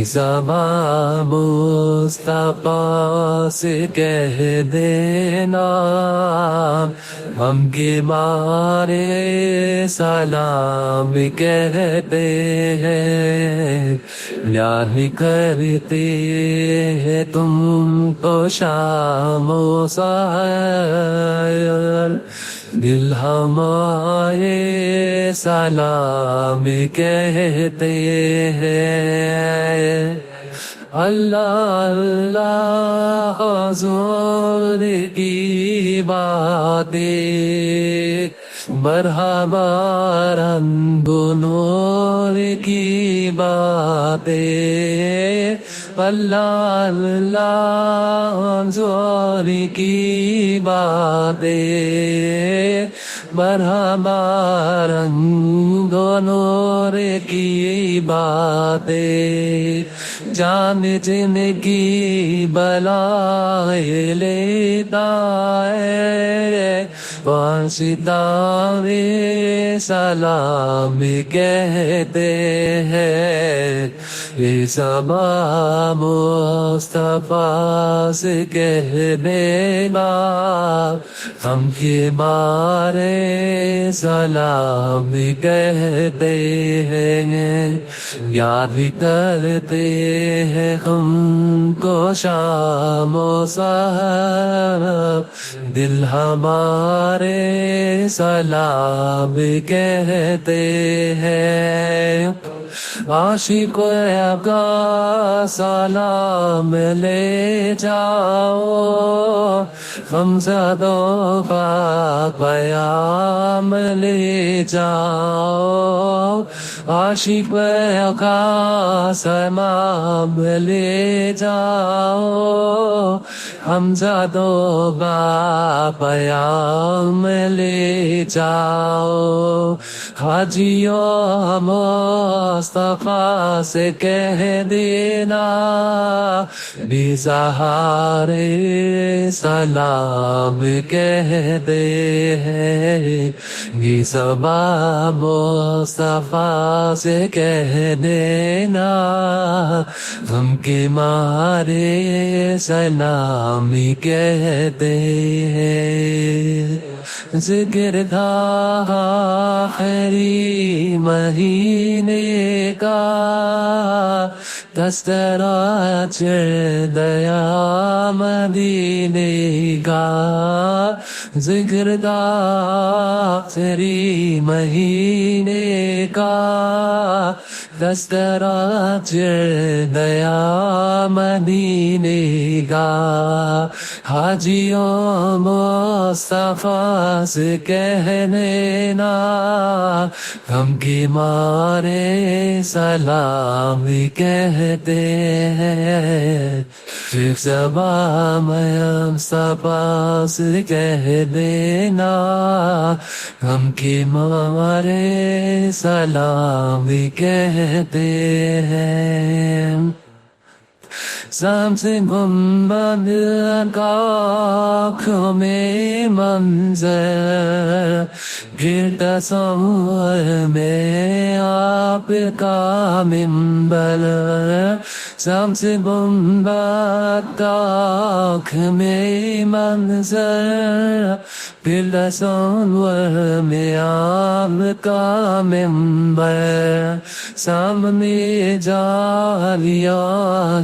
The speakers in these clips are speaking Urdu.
زباں مصطفیٰ سے کہہ دینا ہم کے مارے سلام کہتے ہیں، یاد کرتے ہیں تم کو شام و سحر، دل ہمارے سلام کہتے ہیں۔ اللہ اللہ حضور کی باتیں، مرحبا رنگ نور کی باتیں، اللہ اللہ حضور کی باتیں، مرحبا رنگ نور کی باتیں، جان جن کی بلائے لیتا ہے، واسطہ سلام کہتے ہیں۔ یہ زباں مصطفیٰ سے کہہ دینا ہم کے مارے سلام کہتے ہیں، یاد کرتے ہیں ہم کو شام و سحر، دل ہمارے سلام کہتے ہیں۔ عاشق کا سلام لے جاؤ، غمزدوں کا پیام لے جاؤ، عاشق کا سلام لے جاؤ، غمزدوں کا پیام لے جاؤ۔ حاجیوں مصطفیٰ سے کہہ دینا بے سہارے سلام کہتے ہیں، یہ زباں مصطفیٰ سے کہہ دینا ہم کے مارے سلام کہتے ہیں۔ ذکر تھا آخری مہینے کا، تذکرہ چڑھ دیا مدینے کا، ذکر تھا آخری مہینے کا، تذکرہ چڑھ دیا مدینے کا، حاجیوں مصطفیٰ سے کہہ دینا ہم کے مارے سلام کہتے ہیں، پھر زباں مصطفیٰ سے کہہ دینا ہم کے مارے سلام کہتے ہیں۔ شام سے گنبد کا آنکھوں میں منظر، پھر تصور میں آپ کا منبر، شام سے گنبد کا آنکھ میں منظر، پھر تصور میں آپ کا منبر، سامنے جالیاں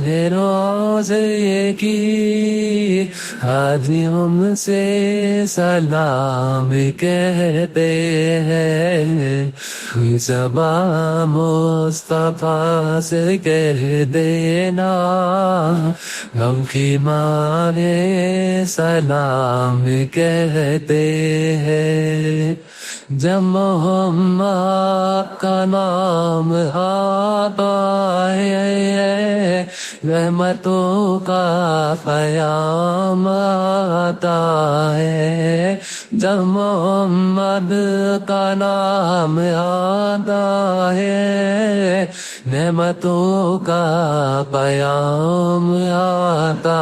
ہے روزے کی، حاجیوں سے سلام کہتے ہیں، زباں مصطفیٰ سے کہہ دینا ہم کے مارے سلام کہتے ہیں۔ جب محمد کا نام آتا ہے، رحمتوں کا پیام آتا ہے، جب محمد کا نام آتا ہے، نعمتوں کا پیام آتا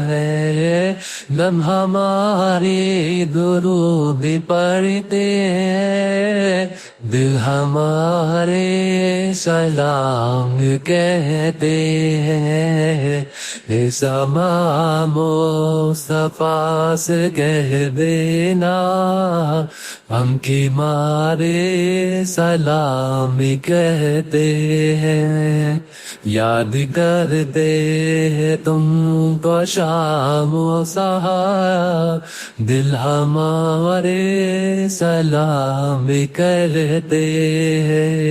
ہے، جب ہماری درود پڑھتے ہیں، دل ہمارے سلام کہتے ہیں، سماں مصطفیٰ سے کہہ دینا، ہم کی مارے سلام کہتے ہیں، یاد کرتے ہیں تم کو شام و سحر، دل ہمارے سلام کرتے ہیں۔